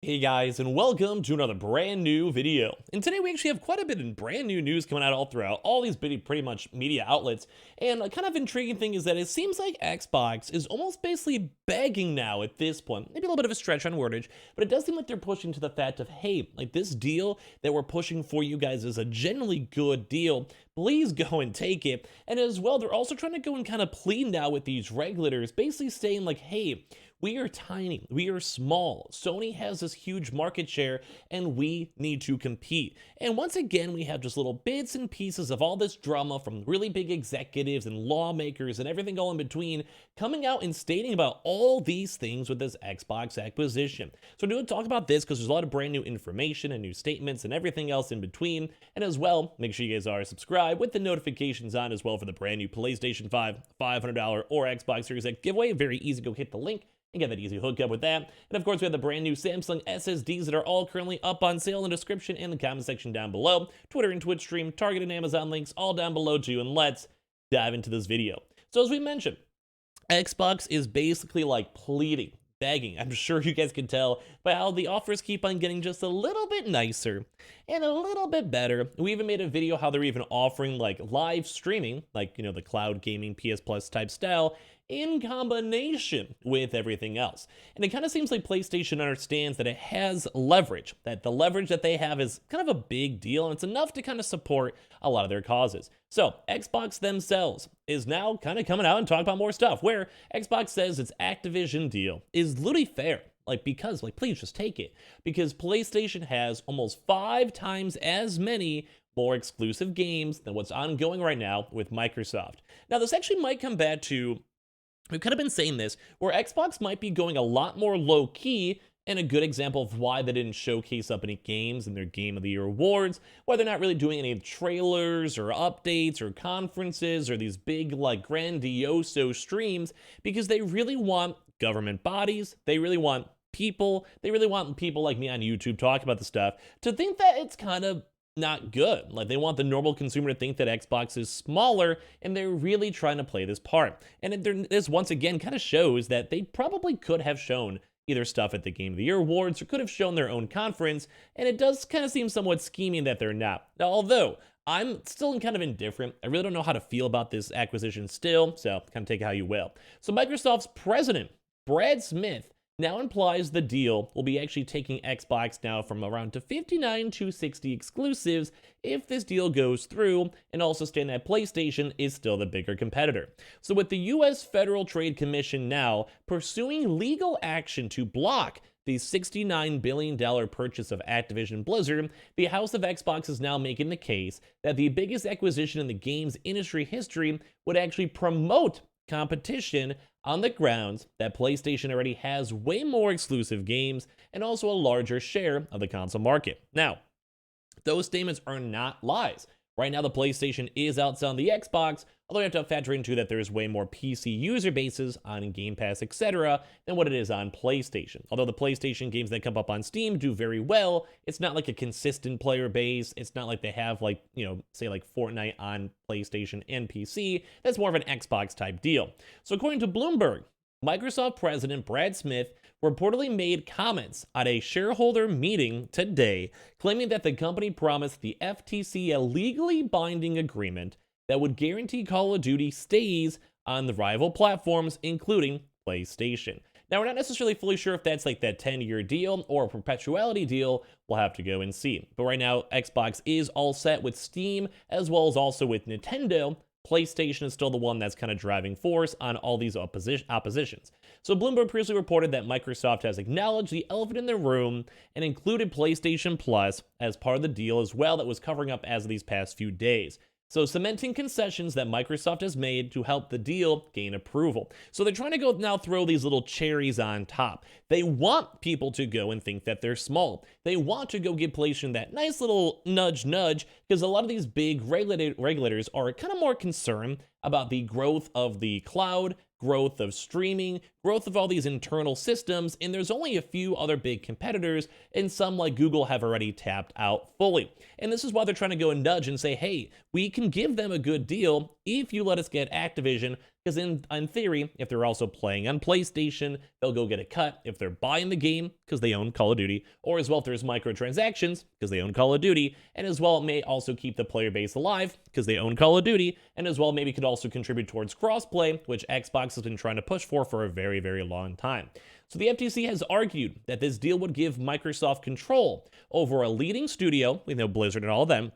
Hey guys, and welcome to another brand new video. And today we actually have quite a bit of brand new news coming out all throughout all these pretty much media outlets. And a kind of intriguing thing is that it seems like Xbox is almost basically begging now at this point. Maybe a little bit of a stretch on wordage, but it does seem like they're pushing to the fact of, hey, like this deal that we're pushing for you guys is a generally good deal. Please go and take it. And as well, they're also trying to go and kind of plead now with these regulators, basically saying like, hey, we are tiny, we are small. Sony has this huge market share and we need to compete. And once again, we have just little bits and pieces of all this drama from really big executives and lawmakers and everything all in between coming out and stating about all these things with this Xbox acquisition. So we're going to talk about this because there's a lot of brand new information and new statements and everything else in between. And as well, make sure you guys are subscribed with the notifications on as well for the brand new PlayStation 5 $500 or Xbox Series X giveaway. Very easy, go hit the link and get that easy hookup with that. And of course, we have the brand new Samsung SSDs that are all currently up on sale in the description and the comment section down below. Twitter and Twitch stream, Target and Amazon links all down below too. And let's dive into this video. So as we mentioned, Xbox is basically like pleading, begging. I'm sure you guys can tell by how the offers keep on getting just a little bit nicer and a little bit better. We even made a video how they're even offering like live streaming, like, the cloud gaming PS Plus type style in combination with everything else. And it kind of seems like PlayStation understands that it has leverage, that the leverage that they have is kind of a big deal, and it's enough to kind of support a lot of their causes. So Xbox themselves is now kind of coming out and talking about more stuff, where Xbox says its Activision deal is literally fair. Because please just take it. Because PlayStation has almost 5 times as many more exclusive games than what's ongoing right now with Microsoft. Now, this actually might come back to, we've kind of been saying this, where Xbox might be going a lot more low-key, and a good example of why they didn't showcase up any games in their Game of the Year awards, why they're not really doing any trailers or updates or conferences or these big, grandioso streams, because they really want government bodies, they really want people like me on YouTube talking about the stuff to think that it's kind of not good. Like, they want the normal consumer to think that Xbox is smaller, and they're really trying to play this part. And this once again kind of shows that they probably could have shown either stuff at the Game of the Year awards or could have shown their own conference, and it does kind of seem somewhat scheming that they're not. Now, although I'm still kind of indifferent, I really don't know how to feel about this acquisition still, so kind of take it how you will. So Microsoft's president, Brad Smith, now implies the deal will be actually taking Xbox now from around to 59 to 60 exclusives if this deal goes through, and also stating that PlayStation is still the bigger competitor. So with the US Federal Trade Commission now pursuing legal action to block the $69 billion purchase of Activision Blizzard, the House of Xbox is now making the case that the biggest acquisition in the games industry history would actually promote competition on the grounds that PlayStation already has way more exclusive games and also a larger share of the console market. Now, those statements are not lies. Right now, the PlayStation is outselling the Xbox, although you have to factor into that there's way more PC user bases on Game Pass, etc., than what it is on PlayStation. Although the PlayStation games that come up on Steam do very well, it's not like a consistent player base. It's not like they have, say Fortnite on PlayStation and PC. That's more of an Xbox type deal. So according to Bloomberg, Microsoft President Brad Smith reportedly made comments at a shareholder meeting today, claiming that the company promised the FTC a legally binding agreement that would guarantee Call of Duty stays on the rival platforms, including PlayStation. Now, we're not necessarily fully sure if that's like that 10-year deal or a perpetuality deal. We'll have to go and see. But right now, Xbox is all set with Steam, as well as also with Nintendo. PlayStation is still the one that's kind of driving force on all these oppositions. So Bloomberg previously reported that Microsoft has acknowledged the elephant in the room and included PlayStation Plus as part of the deal as well, that was covering up as of these past few days. So cementing concessions that Microsoft has made to help the deal gain approval. So they're trying to go now throw these little cherries on top. They want people to go and think that they're small. They want to go give PlayStation that nice little nudge, because a lot of these big regulators are kind of more concerned about the growth of the cloud, growth of streaming, growth of all these internal systems, and there's only a few other big competitors, and some like Google have already tapped out fully. And this is why they're trying to go and nudge and say, hey, we can give them a good deal if you let us get Activision because in theory, if they're also playing on PlayStation, they'll go get a cut if they're buying the game because they own Call of Duty, or as well if there's microtransactions because they own Call of Duty, and as well it may also keep the player base alive because they own Call of Duty, and as well maybe could also contribute towards crossplay, which Xbox has been trying to push for a very, very long time. So the FTC has argued that this deal would give Microsoft control over a leading studio, we know Blizzard and all of them,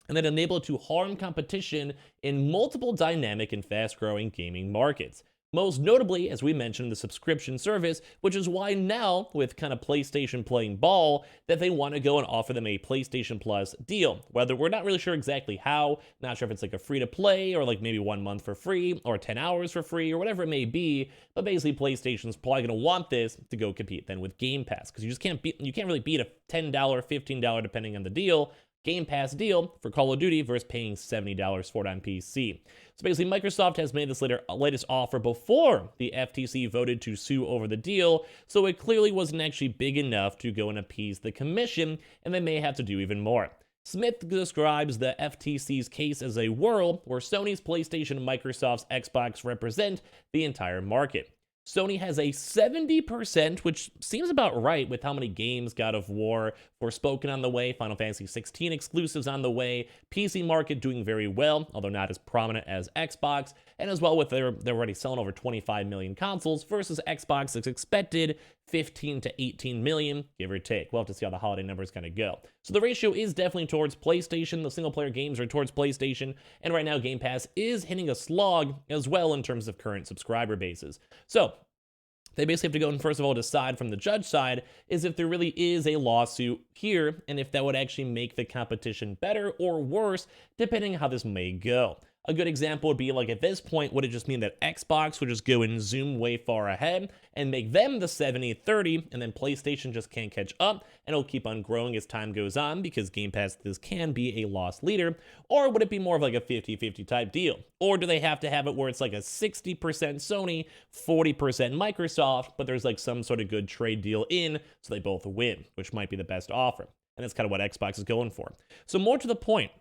and then enable it to harm competition in multiple dynamic and fast-growing gaming markets. Most notably, as we mentioned, the subscription service, which is why now, with kind of PlayStation playing ball, that they want to go and offer them a PlayStation Plus deal. Whether we're not really sure exactly how, not sure if it's like a free-to-play, or like maybe 1 month for free, or 10 hours for free, or whatever it may be, but basically PlayStation's probably going to want this to go compete then with Game Pass, because you can't really beat a $10, $15, depending on the deal, Game Pass deal for Call of Duty versus paying $70 for it on PC. So basically, Microsoft has made this latest offer before the FTC voted to sue over the deal, so it clearly wasn't actually big enough to go and appease the commission, and they may have to do even more. Smith describes the FTC's case as a world where Sony's PlayStation and Microsoft's Xbox represent the entire market. Sony has a 70%, which seems about right with how many games God of War, Forspoken on the way, Final Fantasy 16 exclusives on the way, PC market doing very well, although not as prominent as Xbox, and as well with they're already selling over 25 million consoles versus Xbox is expected 15 to 18 million, give or take. We'll have to see how the holiday numbers kind of go. So the ratio is definitely towards PlayStation. The single-player games are towards PlayStation, and right now Game Pass is hitting a slog as well in terms of current subscriber bases. So they basically have to go and first of all decide from the judge side is if there really is a lawsuit here, and if that would actually make the competition better or worse, depending on how this may go. A good example would be like at this point, would it just mean that Xbox would just go and zoom way far ahead and make them the 70-30, and then PlayStation just can't catch up and it'll keep on growing as time goes on because Game Pass this can be a loss leader? Or would it be more of like a 50-50 type deal? Or do they have to have it where it's like a 60% Sony, 40% Microsoft, but there's like some sort of good trade deal in so they both win, which might be the best offer. And that's kind of what Xbox is going for. So more to the point,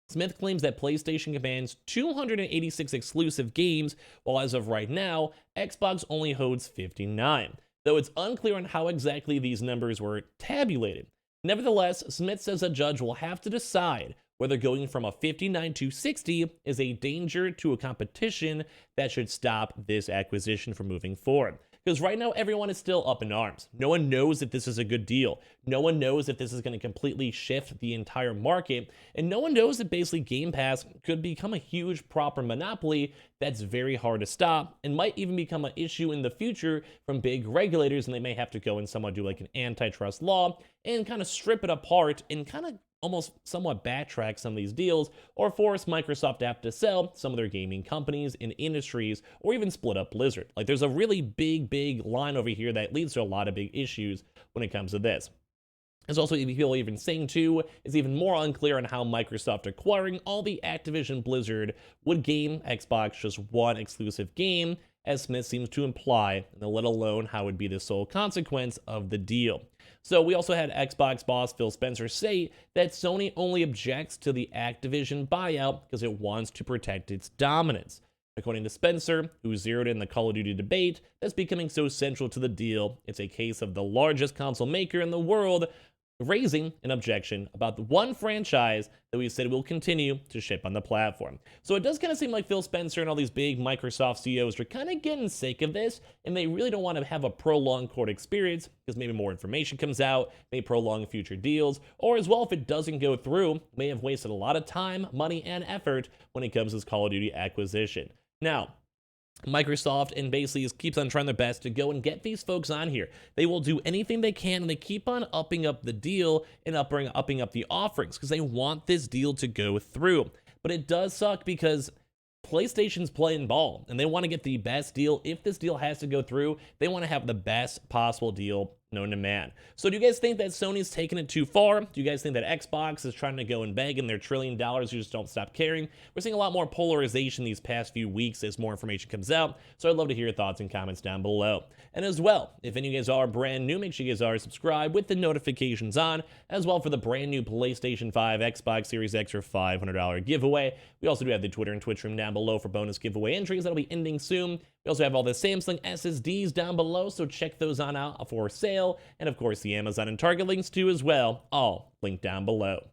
Smith claims that PlayStation commands 286 exclusive games, while as of right now, Xbox only holds 59, though it's unclear on how exactly these numbers were tabulated. Nevertheless, Smith says a judge will have to decide whether going from a 59 to 60 is a danger to a competition that should stop this acquisition from moving forward. Because right now, everyone is still up in arms. No one knows if this is a good deal. No one knows if this is going to completely shift the entire market. And no one knows that basically Game Pass could become a huge proper monopoly that's very hard to stop and might even become an issue in the future from big regulators, and they may have to go and somewhat do like an antitrust law and kind of strip it apart and kind of almost somewhat backtrack some of these deals, or force Microsoft to have to sell some of their gaming companies in industries, or even split up Blizzard. Like there's a really big line over here that leads to a lot of big issues when it comes to this. There's also people even saying too, it's even more unclear on how Microsoft acquiring all the Activision Blizzard would gain Xbox just one exclusive game, as Smith seems to imply, and let alone how it would be the sole consequence of the deal. So we also had Xbox boss Phil Spencer say that Sony only objects to the Activision buyout because it wants to protect its dominance. According to Spencer, who zeroed in the Call of Duty debate that's becoming so central to the deal, it's a case of the largest console maker in the world raising an objection about the one franchise that we said will continue to ship on the platform. So it does kind of seem like Phil Spencer and all these big Microsoft CEOs are kind of getting sick of this, and they really don't want to have a prolonged court experience because maybe more information comes out, may prolong future deals, or as well if it doesn't go through, may have wasted a lot of time, money, and effort when it comes to this Call of Duty acquisition. Now, Microsoft and basically keeps on trying their best to go and get these folks on here. They will do anything they can, and they keep on upping up the deal and upping up the offerings because they want this deal to go through. But it does suck because PlayStation's playing ball, and they want to get the best deal. If this deal has to go through, they want to have the best possible deal known to man. So do you guys think that Sony's taking it too far? Do you guys think that Xbox is trying to go and beg in their $1 trillion you just don't stop caring? We're seeing a lot more polarization these past few weeks as more information comes out, so I'd love to hear your thoughts and comments down below. And as well, if any of you guys are brand new, make sure you guys are subscribed with the notifications on, as well for the brand new PlayStation 5, Xbox Series X or $500 giveaway. We also do have the Twitter and Twitch room down below for bonus giveaway entries that'll be ending soon. We also have all the Samsung SSDs down below, so check those on out for sale. And of course, the Amazon and Target links too as well, all linked down below.